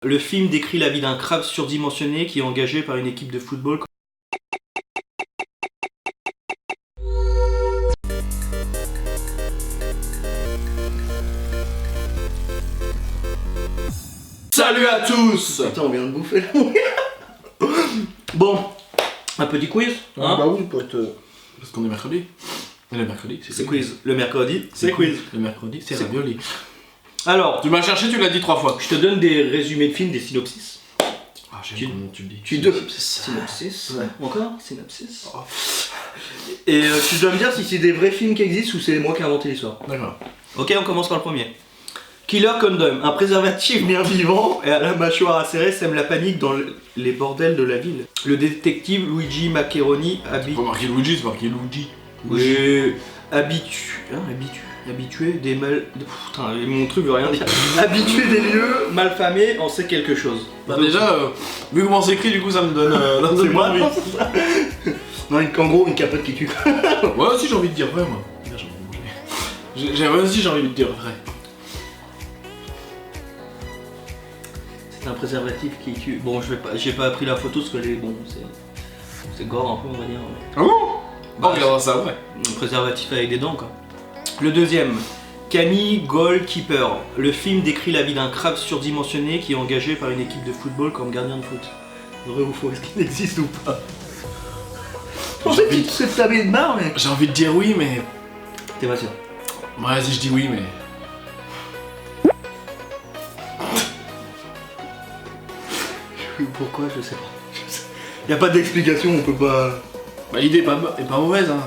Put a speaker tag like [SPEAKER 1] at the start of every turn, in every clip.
[SPEAKER 1] Le film décrit la vie d'un crabe surdimensionné qui est engagé par une équipe de football. Salut à tous. Putain, on vient de bouffer là. Bon, un petit quiz, hein.
[SPEAKER 2] Bah oui, pote. Parce qu'on est mercredi. Et le mercredi,
[SPEAKER 1] C'est quiz. Le mercredi, c'est quiz.
[SPEAKER 2] Le mercredi, c'est ravioli.
[SPEAKER 1] Alors,
[SPEAKER 2] Tu m'as cherché, tu l'as dit 3 fois.
[SPEAKER 1] je te donne des résumés de films, des synopsis.
[SPEAKER 2] Ah, j'aime comment tu le dis.
[SPEAKER 1] Synopsis.
[SPEAKER 2] Ouais.
[SPEAKER 1] Encore synopsis.
[SPEAKER 2] Oh.
[SPEAKER 1] Et tu dois me dire si c'est des vrais films qui existent ou c'est moi qui ai inventé l'histoire.
[SPEAKER 2] D'accord.
[SPEAKER 1] Ok, on commence par le premier. Killer Condom, un préservatif bien vivant et à la mâchoire acérée sème la panique dans les bordels de la ville. Le détective Luigi Maccheroni
[SPEAKER 2] C'est pas marqué Luigi, c'est marqué Luigi.
[SPEAKER 1] Habitué des mal... Putain, mon truc veut rien dire. Habitué des lieux malfamés en sait quelque chose.
[SPEAKER 2] Bah déjà, vu comment c'est écrit, du coup ça me donne...
[SPEAKER 1] C'est moi, non, c'est ça. Non, en gros, une capote qui tue.
[SPEAKER 2] Ouais, aussi j'ai envie de dire vrai, moi. J'ai envie de manger. J'ai aussi envie de dire vrai.
[SPEAKER 1] C'est un préservatif qui tue. Bon, j'ai pas pris la photo parce que les... Bon, c'est gore un peu, on va dire. Mais...
[SPEAKER 2] Ah bon? On regardera ça après.
[SPEAKER 1] Un préservatif avec des dents, quoi. Le deuxième, Camille Goalkeeper. Le film décrit la vie d'un crabe surdimensionné qui est engagé par une équipe de football comme gardien de foot. Vrai ou faux, est-ce qu'il existe ou pas? Je pensais que tu te serais tapé de barre, mais...
[SPEAKER 2] J'ai envie de dire oui, mais...
[SPEAKER 1] T'es pas sûr?
[SPEAKER 2] Ouais, vas-y, je dis oui, mais...
[SPEAKER 1] Pourquoi? Je sais pas. Y a pas d'explication, on peut pas...
[SPEAKER 2] Bah l'idée est pas mauvaise, hein.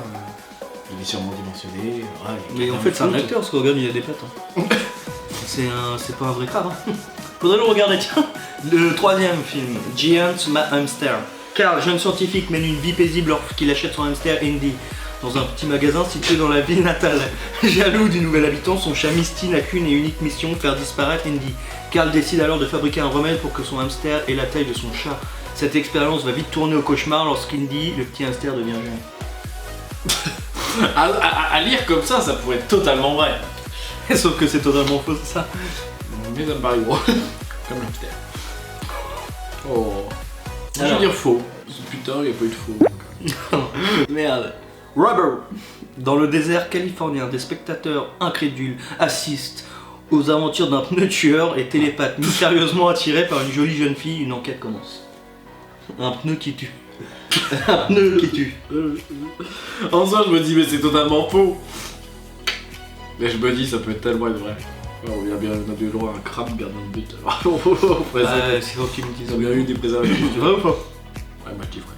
[SPEAKER 2] Il est sûrement dimensionné, ouais,
[SPEAKER 1] Mais en fait c'est un acteur, parce que regarde, il a des pattes. Hein. C'est pas un vrai crabe. Hein. Faudrait le regarder, tiens. Le troisième film, Giant Hamster. Carl, jeune scientifique, mène une vie paisible lorsqu'il achète son hamster Andy dans un petit magasin situé dans la ville natale. Jaloux du nouvel habitant, son chat Misty n'a qu'une et unique mission, faire disparaître Andy. Carl décide alors de fabriquer un remède pour que son hamster ait la taille de son chat. Cette expérience va vite tourner au cauchemar lorsqu'Indy, le petit hamster, devient géant.
[SPEAKER 2] À lire comme ça pourrait être totalement vrai.
[SPEAKER 1] Sauf que c'est totalement faux, c'est ça.
[SPEAKER 2] Mais ça me paraît gros. Comme l'hamster. Oh. Je
[SPEAKER 1] Alors.
[SPEAKER 2] vais dire faux. Parce que putain, il n'y a pas eu de faux.
[SPEAKER 1] Merde. Rubber. Dans le désert californien, des spectateurs incrédules assistent aux aventures d'un pneu tueur et télépathe mystérieusement attiré par une jolie jeune fille. Une enquête commence. Un pneu qui tue. Un pneu qui tue.
[SPEAKER 2] En soi, je me dis, mais c'est totalement faux. Mais je me dis, ça peut être tellement être vrai. Alors, on a bien eu droit à un crabe gardien de but. Alors, on ferait ça.
[SPEAKER 1] C'est faut que tu me dises.
[SPEAKER 2] Ils ont bien eu des préservatifs.
[SPEAKER 1] C'est vrai ou pas?
[SPEAKER 2] Ouais, moi je dis vrai.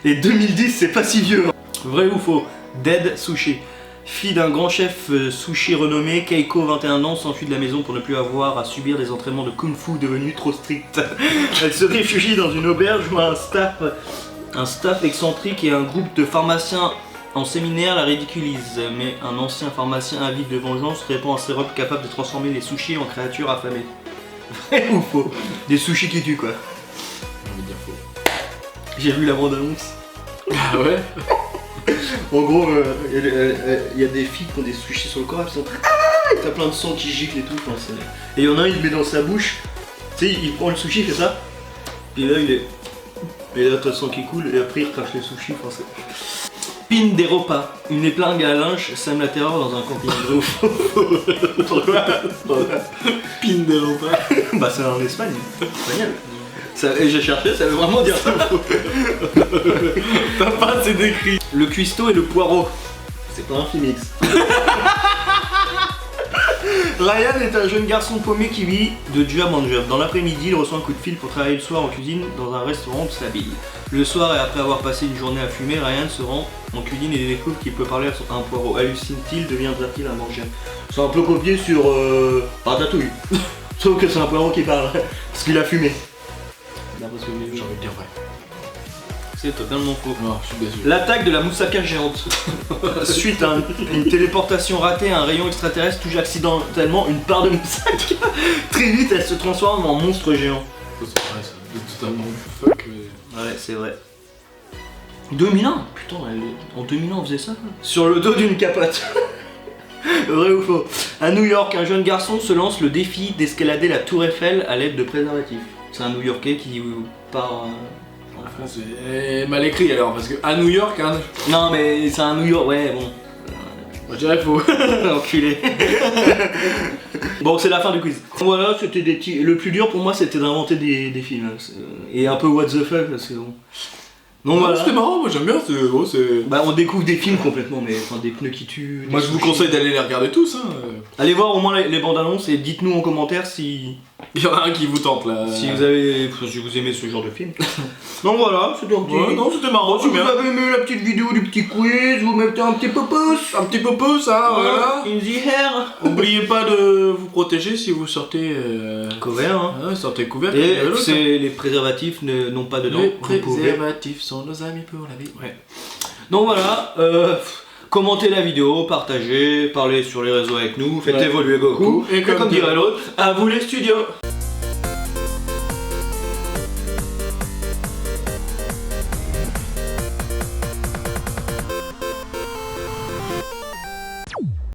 [SPEAKER 1] Et 2010, c'est pas si vieux. Hein. Vrai ou faux? Dead Sushi. Fille d'un grand chef sushi renommé, Keiko, 21 ans, s'enfuit de la maison pour ne plus avoir à subir des entraînements de kung-fu devenus trop stricts. Elle se réfugie dans une auberge où un staff excentrique et un groupe de pharmaciens en séminaire la ridiculisent. Mais un ancien pharmacien avide de vengeance répand un sérum capable de transformer les sushis en créatures affamées. Vrai ou faux? Des sushis qui tuent, quoi.
[SPEAKER 2] J'ai envie de dire faux.
[SPEAKER 1] J'ai vu la bande-annonce.
[SPEAKER 2] Ah ouais?
[SPEAKER 1] En gros, il y a des filles qui ont des sushis sur le corps, elles sont et t'as plein de sang qui gicle et tout. Enfin, et il y en a un, il le met dans sa bouche, tu sais, il prend le sushi, il fait ça, et là il est. Et là t'as le sang qui coule, et après il recrache les sushis. Enfin, Pin des repas. Une épingle à linge sème la terreur dans un camping. Pourquoi?
[SPEAKER 2] Pin des repas.
[SPEAKER 1] Bah, c'est en Espagne, espagnol. Et j'ai cherché, ça veut vraiment dire ça.
[SPEAKER 2] T'as pas assez décrit.
[SPEAKER 1] Le cuistot et le poireau. C'est pas un film X. Ryan est un jeune garçon paumé qui vit de job en job. Dans l'après-midi, il reçoit un coup de fil pour travailler le soir en cuisine dans un restaurant de sa ville. Le soir, et après avoir passé une journée à fumer, Ryan se rend en cuisine et découvre qu'il peut parler à un poireau. Hallucine-t-il, deviendra-t-il un manger? C'est un peu copié sur Ratatouille. Sauf que c'est un poireau qui parle, parce qu'il a fumé.
[SPEAKER 2] J'ai envie de dire vrai.
[SPEAKER 1] C'est totalement faux.
[SPEAKER 2] Non, je suis désolé.
[SPEAKER 1] L'attaque de la moussaka géante. Suite à une téléportation ratée, un rayon extraterrestre touche accidentellement une part de moussaka. Très vite, elle se transforme en monstre géant.
[SPEAKER 2] Ça c'est vrai, ça. C'est totalement fuck. Mais...
[SPEAKER 1] Ouais, c'est vrai. 2001. Putain, en 2001 on faisait ça. Sur le dos d'une capote. Vrai ou faux? À New York, un jeune garçon se lance le défi d'escalader la tour Eiffel à l'aide de préservatifs. C'est un New Yorkais qui part en France.
[SPEAKER 2] C'est mal écrit alors, parce que à New York, hein.
[SPEAKER 1] Non mais c'est un New York, ouais bon.
[SPEAKER 2] Moi je dirais faux.
[SPEAKER 1] Enculé. Bon, c'est la fin du quiz. Voilà, c'était des petits... Le plus dur pour moi, c'était d'inventer des films. Et un peu what the fuck, parce que bon... Donc
[SPEAKER 2] Non,
[SPEAKER 1] voilà.
[SPEAKER 2] c'était marrant, moi j'aime bien, c'est...
[SPEAKER 1] Bah, on découvre des films complètement, mais enfin des pneus qui tuent.
[SPEAKER 2] Moi
[SPEAKER 1] des
[SPEAKER 2] je vous
[SPEAKER 1] sushis.
[SPEAKER 2] conseille d'aller les regarder tous, hein.
[SPEAKER 1] Allez voir au moins les bandes annonces et dites-nous en commentaire si
[SPEAKER 2] Il y en a un qui vous tente là.
[SPEAKER 1] si vous aimez ce genre de film. Donc voilà, c'était un petit.
[SPEAKER 2] Ouais, non, c'était marrant,
[SPEAKER 1] Si vous
[SPEAKER 2] c'est bien.
[SPEAKER 1] avez aimé la petite vidéo du petit quiz, vous mettez un petit pouce.
[SPEAKER 2] Un petit peu pouce, hein, voilà.
[SPEAKER 1] In the hair.
[SPEAKER 2] N'oubliez pas de vous protéger si vous sortez...
[SPEAKER 1] Couvert, hein.
[SPEAKER 2] sortez couvert.
[SPEAKER 1] Et les préservatifs n'ont pas dedans.
[SPEAKER 2] Les
[SPEAKER 1] Vous pouvez.
[SPEAKER 2] préservatifs sont nos amis pour la vie.
[SPEAKER 1] Ouais. Donc voilà, commentez la vidéo, partagez, parlez sur les réseaux avec nous, faites
[SPEAKER 2] Ouais.
[SPEAKER 1] évoluer Goku.
[SPEAKER 2] Et
[SPEAKER 1] Et comme dirait l'autre, à vous les studios.